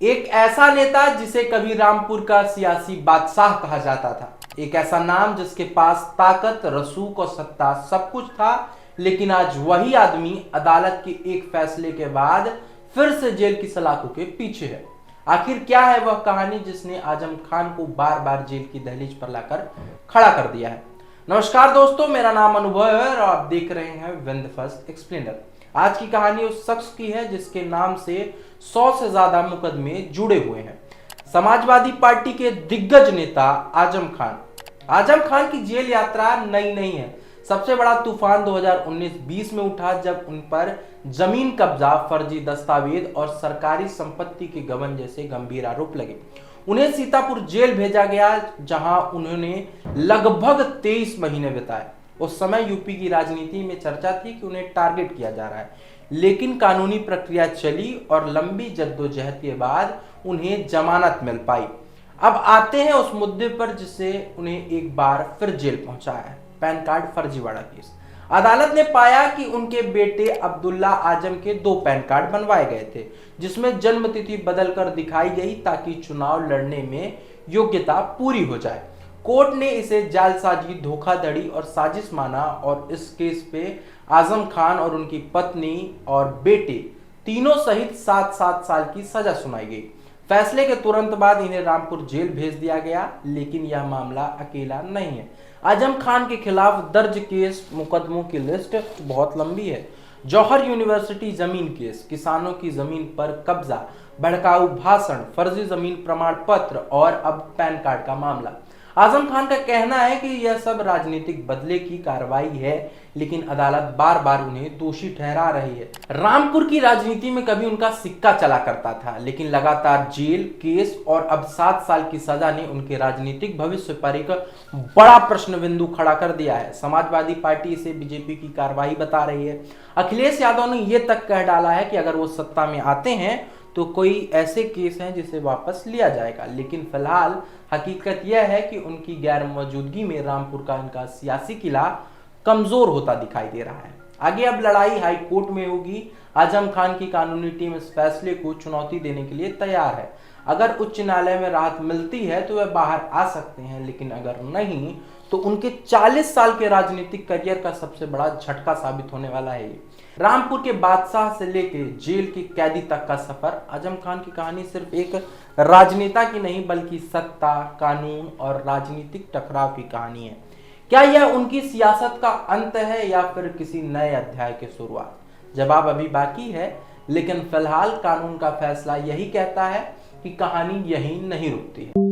एक ऐसा नेता जिसे कभी रामपुर का सियासी बादशाह कहा जाता था। एक ऐसा नाम जिसके पास ताकत, रसूख और सत्ता सब कुछ था, लेकिन आज वही आदमी अदालत के एक फैसले के बाद फिर से जेल की सलाखों के पीछे है। आखिर क्या है वह कहानी जिसने आजम खान को बार बार जेल की दहलीज पर लाकर खड़ा कर दिया है। नमस्कार दोस्तों, मेरा नाम अनुभव है और आप देख रहे हैं विंद फर्स्ट एक्सप्लेनर। आज की कहानी उस शख्स की है जिसके नाम से 100 से ज्यादा मुकदमे जुड़े हुए हैं। समाजवादी पार्टी के दिग्गज नेता आजम खान। आजम खान की जेल यात्रा नई नहीं है। सबसे बड़ा तूफान 2019-20 में उठा जब उन पर जमीन कब्जा, फर्जी दस्तावेज और सरकारी संपत्ति के गबन जैसे गंभीर आरोप लगे। उन्हें सीतापुर जेल भेजा गया जहां उन्होंने लगभग 23 महीने बिताए। उस समय यूपी की राजनीति में चर्चा थी कि उन्हें टारगेट किया जा रहा है, लेकिन कानूनी प्रक्रिया चली और लंबी जद्दोजहद के बाद उन्हें जमानत मिल पाई। अब आते हैं उस मुद्दे पर जिससे उन्हें एक बार फिर जेल पहुंचाया है, पैन कार्ड फर्जीवाड़ा केस। अदालत ने पाया कि उनके बेटे अब्दुल्ला आजम के 2 पैन कार्ड बनवाए गए थे, जिसमें जन्म तिथि बदलकर दिखाई गई ताकि चुनाव लड़ने में योग्यता पूरी हो जाए। कोर्ट ने इसे जालसाजी, धोखाधड़ी और साजिश माना और इस केस पे आजम खान और उनकी पत्नी और बेटे तीनों सहित 7-7 साल की सजा सुनाई गई। फैसले के तुरंत बाद इन्हें रामपुर जेल भेज दिया गया, लेकिन यह मामला अकेला नहीं है। आजम खान के खिलाफ दर्ज केस मुकदमों की लिस्ट बहुत लंबी है। जौहर यूनिवर्सिटी जमीन केस, किसानों की जमीन पर कब्जा, भड़काऊ भाषण, फर्जी जमीन प्रमाण पत्र और अब पैन कार्ड का मामला। आजम खान का कहना है कि यह सब राजनीतिक बदले की कार्रवाई है, लेकिन अदालत बार बार उन्हें दोषी ठहरा रही है। रामपुर की राजनीति में कभी उनका सिक्का चला करता था, लेकिन लगातार जेल, केस और अब 7 साल की सजा ने उनके राजनीतिक भविष्य पर एक बड़ा प्रश्न बिंदु खड़ा कर दिया है। समाजवादी पार्टी इसे बीजेपी की कार्रवाई बता रही है। अखिलेश यादव ने यह तक कह डाला है कि अगर वो सत्ता में आते हैं तो कोई ऐसे केस हैं जिसे वापस लिया जाएगा, लेकिन फिलहाल हकीकत यह है कि उनकी गैर मौजूदगी में रामपुर का इनका सियासी किला कमजोर होता दिखाई दे रहा है। आगे अब लड़ाई हाई कोर्ट में होगी। आजम खान की कानूनी टीम इस फैसले को चुनौती देने के लिए तैयार है। अगर उच्च न्यायालय में राहत मिलती है तो वे बाहर आ सकते हैं, लेकिन अगर नहीं तो उनके 40 साल के राजनीतिक करियर का सबसे बड़ा झटका साबित होने वाला है। रामपुर के बादशाह से लेकर जेल के कैदी तक का सफर। आजम खान की कहानी सिर्फ एक राजनेता की नहीं, बल्कि सत्ता, कानून और राजनीतिक टकराव की कहानी है। क्या यह उनकी सियासत का अंत है या फिर किसी नए अध्याय की शुरुआत? जवाब अभी बाकी है, लेकिन फिलहाल कानून का फैसला यही कहता है कि कहानी यहीं नहीं रुकती है।